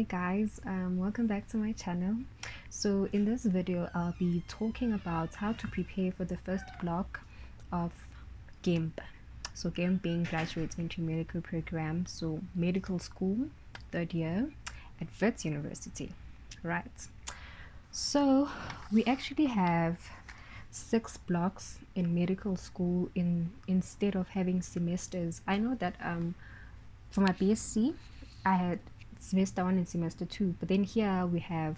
Hi guys, welcome back to my channel. So in this video I'll be talking about how to prepare for the first block of GEMP. So GEMP being graduate entry medical program, so medical school, third year at Wits University, right? So we actually have 6 blocks in medical school instead of having semesters. I know that for my BSc I had semester 1 and semester 2, but then here we have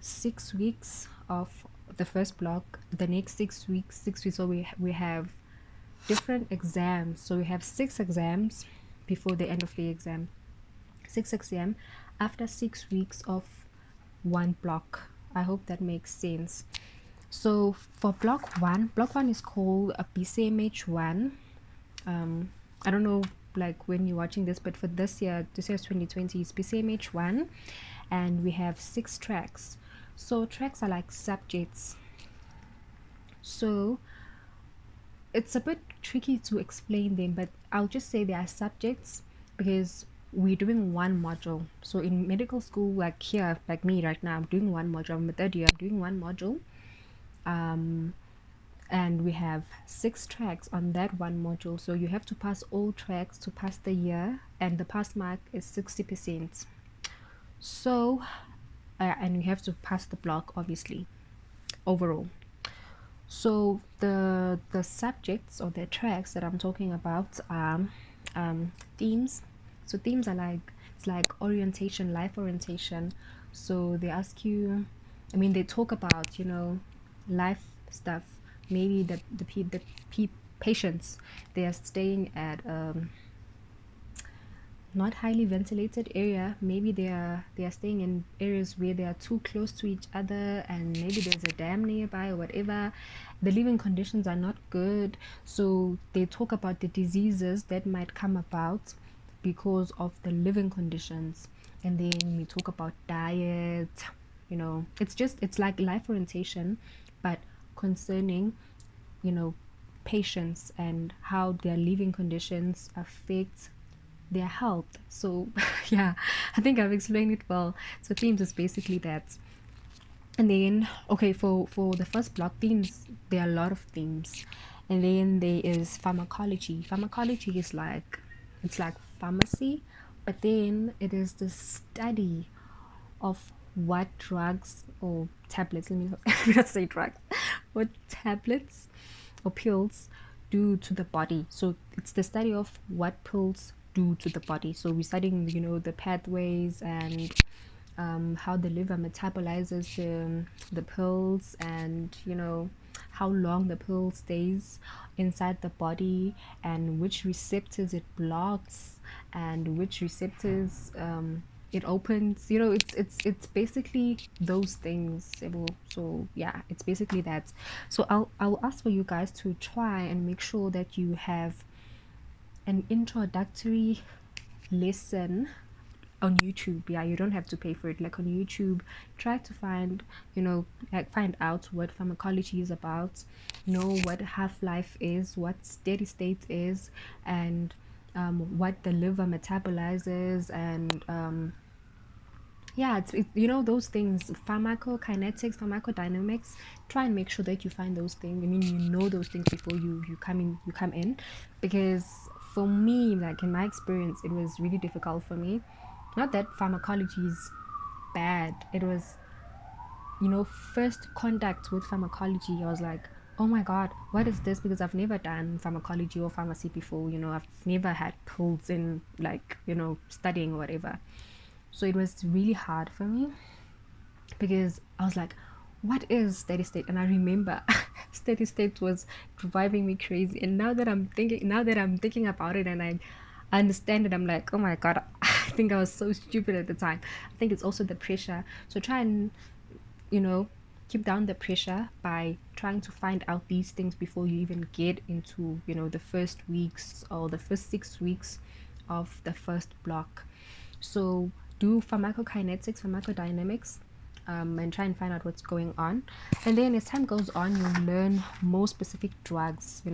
6 weeks of the first block, the next 6 weeks, so we have different exams. So we have 6 exams before the end of the exam, 6 exam after 6 weeks of one block. I hope that makes sense. So for block one is called a BCMH 1. I don't know like when you're watching this, but for this year is 2020, it's BCMH 1, and we have 6 tracks. So tracks are like subjects, so it's a bit tricky to explain them, but I'll just say they are subjects because we're doing one module. So in medical school, like here, like me right now, I'm doing one module. I'm a third year, I'm doing one module, and we have 6 tracks on that one module. So you have to pass all tracks to pass the year, and the pass mark is 60%. So and you have to pass the block obviously overall. So the subjects or the tracks that I'm talking about are themes. So themes are like, it's like orientation, life orientation. So they ask you, I mean, they talk about, life stuff. Maybe the patients, they are staying at not highly ventilated area. Maybe they are staying in areas where they are too close to each other, and maybe there's a dam nearby or whatever. The living conditions are not good, so they talk about the diseases that might come about because of the living conditions. And then we talk about diet. It's like life orientation, but concerning patients and how their living conditions affect their health. So yeah, I think I've explained it well. So themes is basically that. And then okay, for the first block, themes, there are a lot of themes. And then there is pharmacology is like, it's like pharmacy, but then it is the study of what drugs or tablets, let me not say drugs, what tablets or pills do to the body. So it's the study of what pills do to the body. So we're studying, the pathways and how the liver metabolizes the pills, and how long the pill stays inside the body, and which receptors it blocks and which receptors it opens. It's basically those things. So yeah, it's basically that. So I'll ask for you guys to try and make sure that you have an introductory lesson on YouTube. Yeah, you don't have to pay for it. Like on YouTube, try to find, find out what pharmacology is about, know what half-life is, what steady state is, and what the liver metabolizes, and yeah, those things, pharmacokinetics, pharmacodynamics. Try and make sure that you find those things. I mean, those things before you come in, because for me, like in my experience, it was really difficult for me. Not that pharmacology is bad, it was, first contact with pharmacology. I was like, oh my god, what is this? Because I've never done pharmacology or pharmacy before. I've never had pills in, like, studying or whatever. So it was really hard for me, because I was like, what is steady state? And I remember steady state was driving me crazy. And now that I'm thinking about it, and I understand it, I'm like, oh my god, I think I was so stupid at the time. I think it's also the pressure. So try and keep down the pressure by trying to find out these things before you even get into the first weeks or the first 6 weeks of the first block. So do pharmacokinetics, pharmacodynamics, and try and find out what's going on. And then as time goes on, you'll learn more specific drugs, the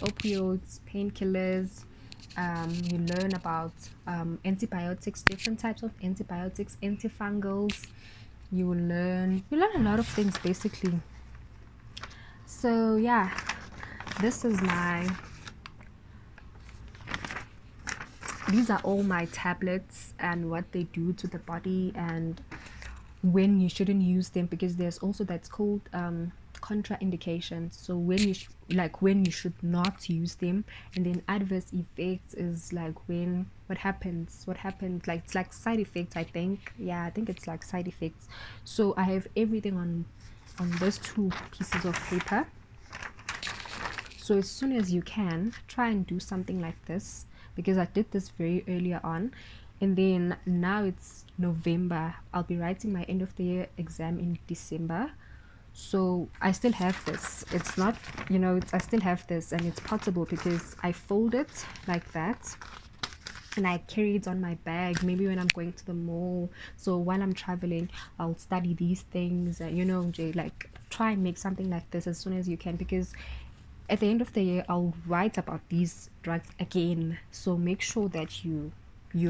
opioids, painkillers, You learn about antibiotics, different types of antibiotics, antifungals. You learn a lot of things basically. So yeah, this is these are all my tablets and what they do to the body, and when you shouldn't use them, because there's also that's called contraindications. So when when you should not use them, and then adverse effects is like when what happens, like it's like side effects, I think. Yeah, I think it's like side effects. So I have everything on those two pieces of paper. So as soon as you can, try and do something like this, because I did this very earlier on, and then now it's November. I'll be writing my end of the year exam in December. So I still have this. It's not, I still have this, and it's portable because I fold it like that and I carry it on my bag, maybe when I'm going to the mall. So while I'm traveling, I'll study these things, Jay, like try and make something like this as soon as you can, because at the end of the year I'll write about these drugs again. So make sure that you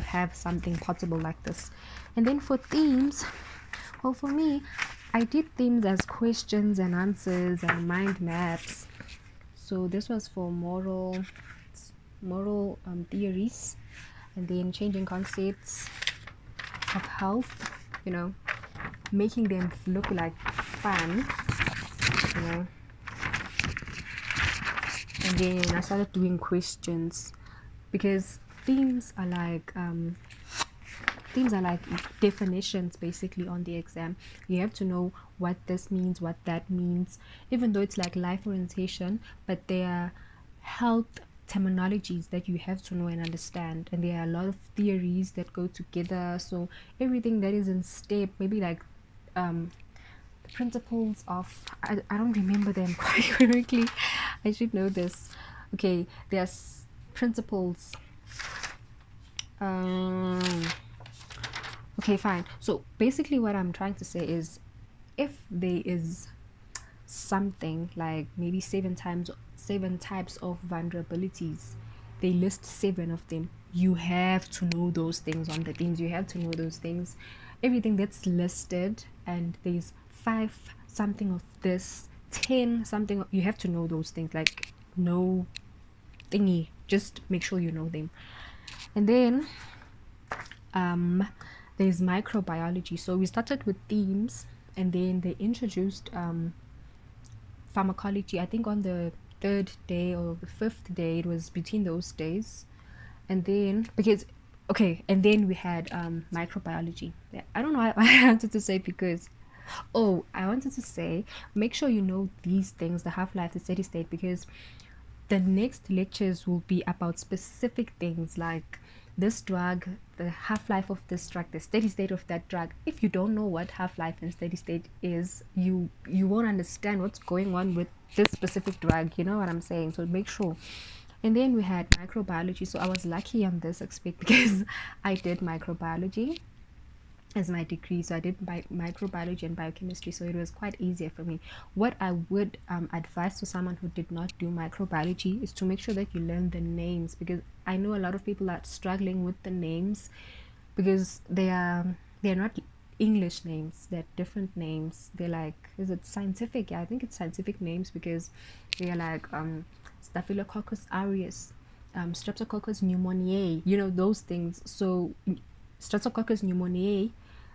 have something portable like this. And then for themes, well, for me, I did themes as questions and answers and mind maps. So this was for moral theories, and then changing concepts of health, making them look like fun, you know. And then I started doing questions, because themes are like definitions basically on the exam. You have to know what this means, what that means, even though it's like life orientation, but they are health terminologies that you have to know and understand, and there are a lot of theories that go together. So everything that is in step, maybe like the principles of, I don't remember them quite correctly. I should know this. Okay, there's principles. Okay, fine. So basically what I'm trying to say is, if there is something like maybe seven types of vulnerabilities, they list 7 of them, you have to know those things on the themes. You have to know those things, everything that's listed, and there's 5 something of this, 10 something. You have to know those things, like no thingy, just make sure you know them. And then there's microbiology. So we started with themes, and then they introduced pharmacology, I think on the 3rd day or the 5th day. It was between those days. And then and then we had microbiology. Yeah, I don't know why I wanted to say, because I wanted to say, make sure you know these things, the half-life, the steady state, because the next lectures will be about specific things like this drug, the half-life of this drug, the steady state of that drug. If you don't know what half-life and steady state is, you won't understand what's going on with this specific drug. You know what I'm saying? So make sure. And then we had microbiology. So I was lucky on this aspect because I did microbiology as my degree. So I did microbiology and biochemistry, so it was quite easier for me. What I would advise to someone who did not do microbiology is to make sure that you learn the names, because I know a lot of people are struggling with the names, because they're not English names, they're different names. They're like, is it scientific? Yeah, I think it's scientific names, because they're like Staphylococcus aureus, Streptococcus pneumoniae, those things. So Streptococcus pneumoniae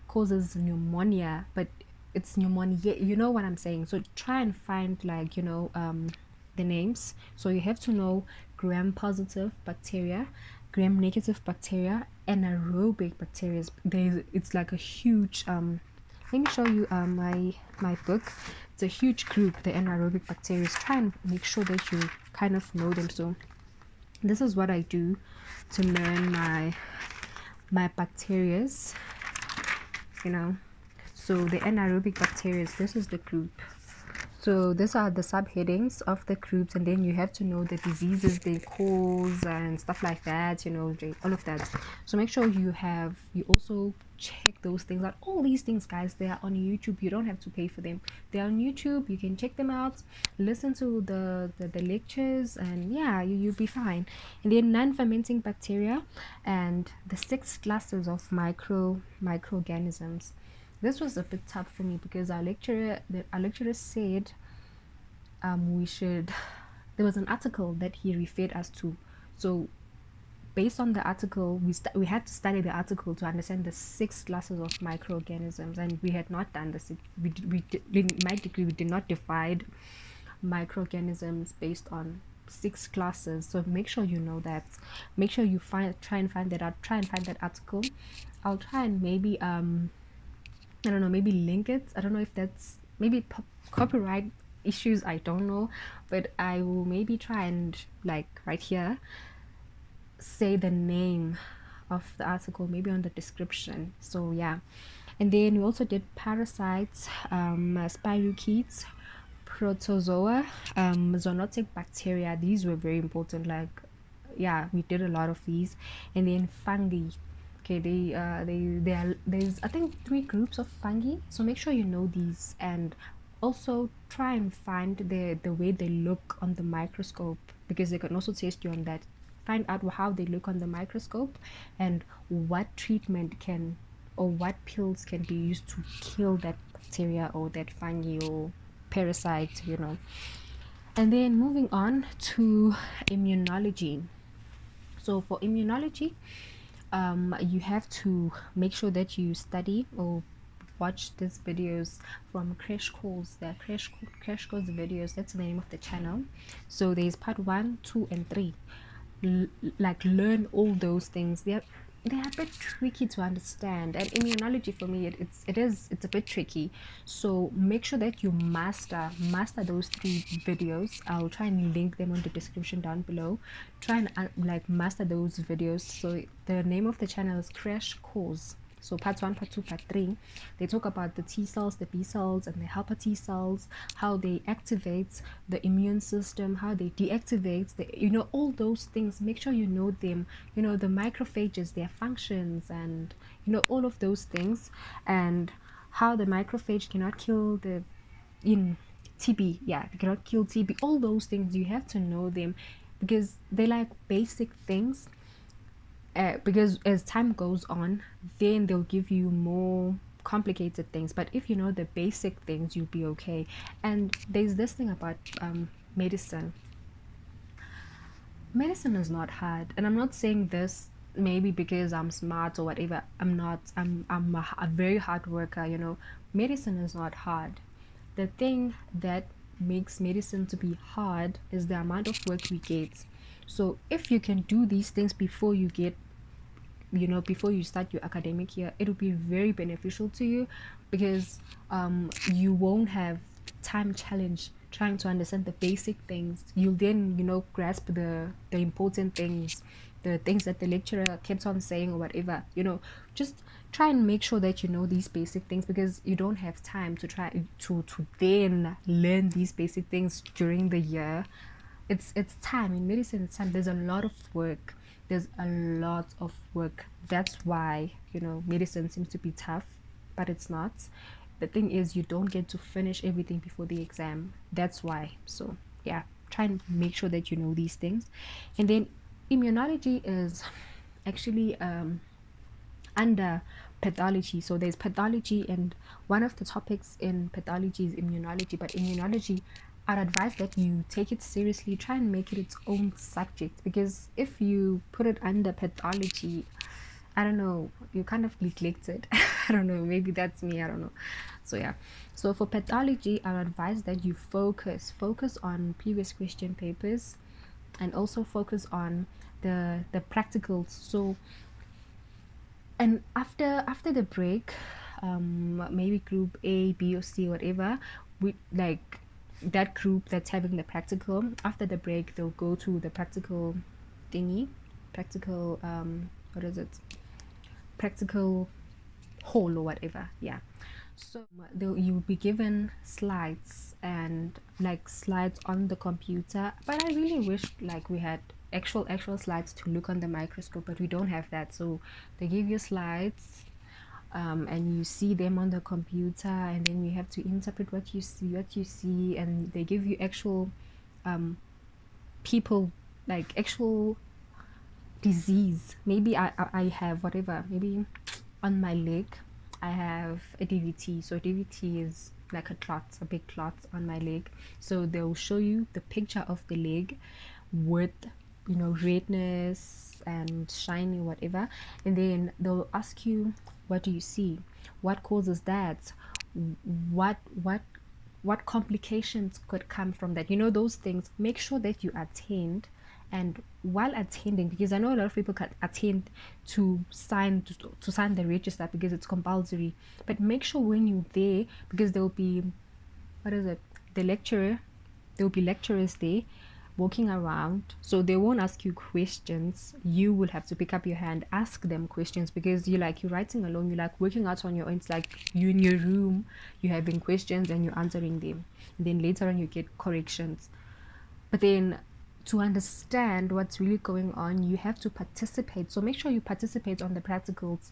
causes pneumonia, but it's pneumonia, you know what I'm saying? So try and find the names. So you have to know gram positive bacteria, gram negative bacteria, anaerobic bacteria. It's like a huge let me show you my book. It's a huge group, the anaerobic bacteria. Try and make sure that you kind of know them. So this is what I do to learn my bacterias, so the anaerobic bacteria, this is the group. So these are the subheadings of the groups, and then you have to know the diseases they cause and stuff like that, all of that. So make sure you also check those things out. All these things, guys, they are on YouTube. You don't have to pay for them. They're on YouTube. You can check them out, listen to the lectures, and yeah, you'll be fine. And then non-fermenting bacteria and the 6 classes of microorganisms. This was a bit tough for me because our lecturer said we should. There was an article that he referred us to, so based on the article, we had to study the article to understand the 6 classes of microorganisms, and we had not done this. In my degree we did not divide microorganisms based on 6 classes. So make sure you know that. Make sure you try and find that out. Try and find that article. I'll try and maybe I don't know, maybe link it. I don't know if that's maybe copyright issues, I don't know, but I will maybe try and like right here say the name of the article, maybe on the description. So yeah. And then we also did parasites, spirochetes, protozoa, zoonotic bacteria. These were very important. Like, yeah, we did a lot of these. And then fungi. Okay, there's I think 3 groups of fungi. So make sure you know these, and also try and find the way they look on the microscope, because they can also test you on that. Find out how they look on the microscope, and what treatment can, or what pills can be used to kill that bacteria or that fungi or parasite. And then moving on to immunology. So for immunology, you have to make sure that you study or watch these videos from Crash Course. They're Crash Course videos. That's the name of the channel. So there's part 1, 2, and 3. Like, learn all those things. They're a bit tricky to understand, and immunology for me, it's a bit tricky. So make sure that you master those 3 videos. I'll try and link them on the description down below. Try and like master those videos. So the name of the channel is Crash Course. So part 1, part 2, part 3, they talk about the T cells, the B cells, and the helper T cells, how they activate the immune system, how they deactivate all those things. Make sure you know them. The macrophages, their functions, and all of those things, and how the macrophage cannot kill the in TB. Yeah, they cannot kill TB. All those things, you have to know them, because they're like basic things. Because as time goes on, then they'll give you more complicated things, but if you know the basic things, you'll be okay. And there's this thing about medicine. Medicine is not hard, and I'm not saying this maybe because I'm smart or whatever. I'm not. I'm a very hard worker. Medicine is not hard. The thing that makes medicine to be hard is the amount of work we get. So if you can do these things before you get, before you start your academic year, it will be very beneficial to you, because you won't have time challenge trying to understand the basic things. You'll then grasp the important things, the things that the lecturer kept on saying or whatever. Just try and make sure that you know these basic things, because you don't have time to try to then learn these basic things during the year. It's time. In medicine, it's time. There's a lot of work. That's why medicine seems to be tough, but it's not. The thing is, you don't get to finish everything before the exam. That's why. So yeah, try and make sure that you know these things. And then immunology is actually under pathology. So there's pathology, and one of the topics in pathology is immunology. But immunology, I'd advise that you take it seriously. Try and make it its own subject, because if you put it under pathology, I don't know, you kind of neglect it. I don't know, maybe that's me, I don't know. So yeah, so for pathology, I would advise that you focus on previous question papers, and also focus on the practicals. So, and after the break, maybe group A, B, or C, whatever, we like that group that's having the practical. After the break, they'll go to the practical thingy, practical what is it, practical hall or whatever. Yeah. So you'll be given slides and like slides on the computer, but I really wish like we had actual slides to look on the microscope, but we don't have that. So they give you slides, and you see them on the computer, and then you have to interpret what you see, and they give you actual people, like actual disease. Maybe I have whatever, maybe on my leg I have a DVT. So DVT is like a big clot on my leg. So they'll show you the picture of the leg with, redness and shiny whatever, and then they'll ask you, what do you see, what causes that, what what what complications could come from that, those things. Make sure that you attend, and while attending, because I know a lot of people can attend to sign the register because it's compulsory, but make sure when you're there, because there will be, what is it, the lecturer, there will be lecturers there walking around, so they won't ask you questions. You will have to pick up your hand, ask them questions, because you're writing alone, you're like working out on your own. It's like you in your room, you're having questions and you're answering them, and then later on you get corrections. But then, to understand what's really going on, you have to participate. So make sure you participate on the practicals,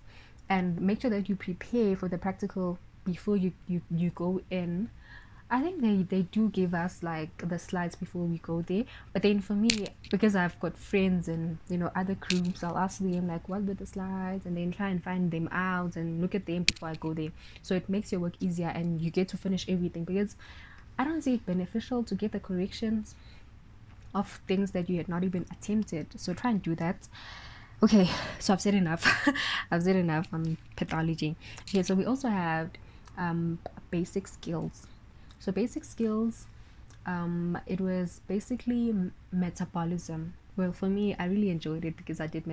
and make sure that you prepare for the practical before you go in. I think they do give us like the slides before we go there. But then for me, because I've got friends and other groups, I'll ask them like, what were the slides, and then try and find them out and look at them before I go there. So it makes your work easier, and you get to finish everything, because I don't see it beneficial to get the corrections of things that you had not even attempted. So try and do that. Okay, so I've said enough. I've said enough on pathology. Okay, so we also have basic skills. So basic skills, it was basically metabolism. Well, for me, I really enjoyed it because I did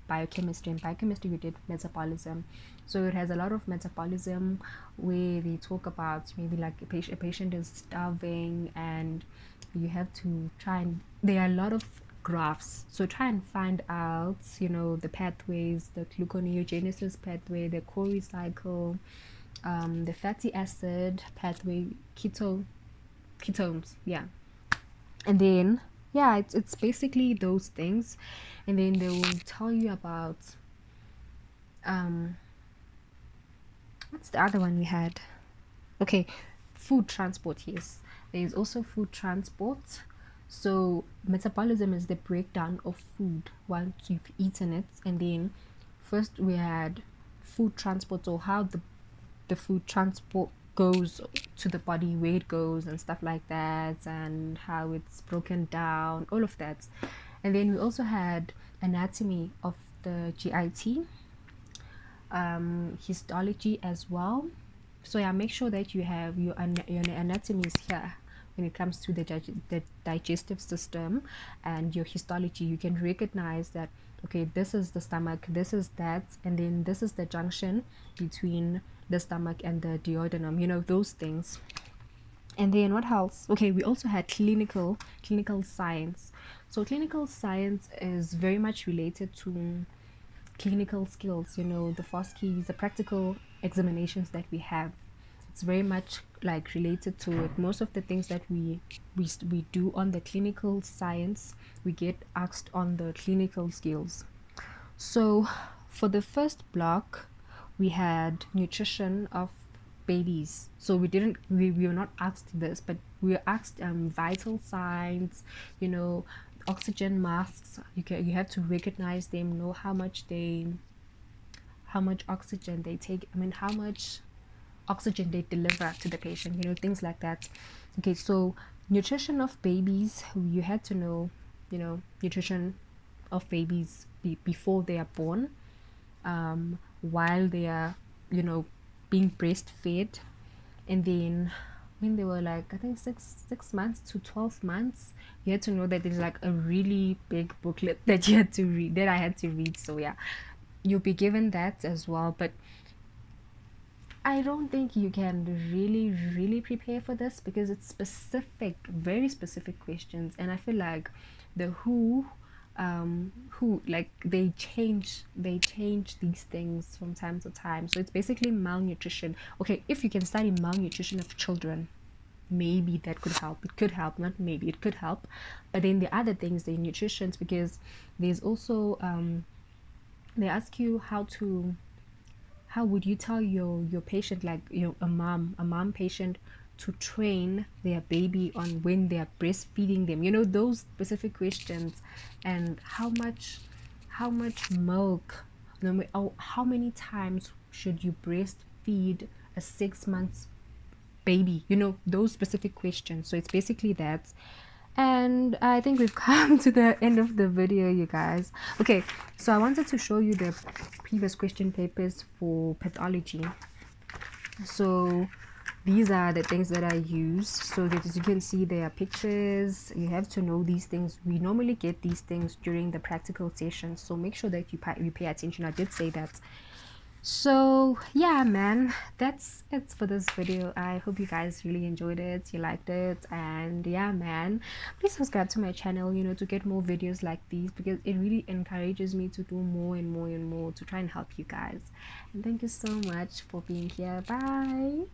biochemistry. In biochemistry, we did metabolism. So it has a lot of metabolism, where they talk about maybe like a patient is starving, and you have to try and, there are a lot of graphs. So try and find out, the pathways, the gluconeogenesis pathway, the Cori cycle, the fatty acid pathway, ketones, yeah. And then, yeah, it's basically those things. And then they will tell you about, um what's the other one we had? Okay, food transport. Yes, there is also food transport. So metabolism is the breakdown of food once you've eaten it. And then first we had food transport, or how the food transport goes to the body, where it goes and stuff like that, and how it's broken down, all of that. And then we also had anatomy of the GIT, histology as well. So yeah, make sure that you have your anatomy is here when it comes to the digestive system, and your histology. You can recognize that, okay, this is the stomach, this is that, and then this is the junction between the stomach and the duodenum, those things. And then what else? Okay, we also had clinical science. So clinical science is very much related to clinical skills, the first keys, the practical examinations that we have. It's very much like related to it. Most of the things that we do on the clinical science, we get asked on the clinical skills. So for the first block, we had nutrition of babies. So we were not asked this, but we were asked vital signs, you know oxygen masks. You have to recognize them, know how much oxygen they take, how much oxygen they deliver to the patient, things like that. Okay, so nutrition of babies, you had to know, nutrition of babies before they are born, while they are, being breastfed, and then when they were like, I think, 6 months to 12 months, you had to know that there's like a really big booklet that you had to read, that I had to read. So yeah, you'll be given that as well. But I don't think you can really prepare for this, because it's specific, very specific questions, and I feel like the WHO who, like, they change these things from time to time. So it's basically malnutrition. Okay, if you can study malnutrition of children, maybe that could help. It could help, not maybe, it could help. But then the other things, the nutritions, because there's also they ask you how would you tell your patient, like, a mom patient, to train their baby on when they are breastfeeding them, those specific questions. And how much milk, how many times should you breastfeed a 6 months baby, those specific questions. So it's basically that. And I think we've come to the end of the video, you guys. Okay, so I wanted to show you the previous question papers for pathology. So these are the things that I use. So that, as you can see, there are pictures. You have to know these things. We normally get these things during the practical sessions, so make sure that you pay attention. I did say that. So yeah, man, that's it for this video. I hope you guys really enjoyed it, you liked it. And yeah, man, please subscribe to my channel, to get more videos like these, because it really encourages me to do more and more and more to try and help you guys. And thank you so much for being here. Bye.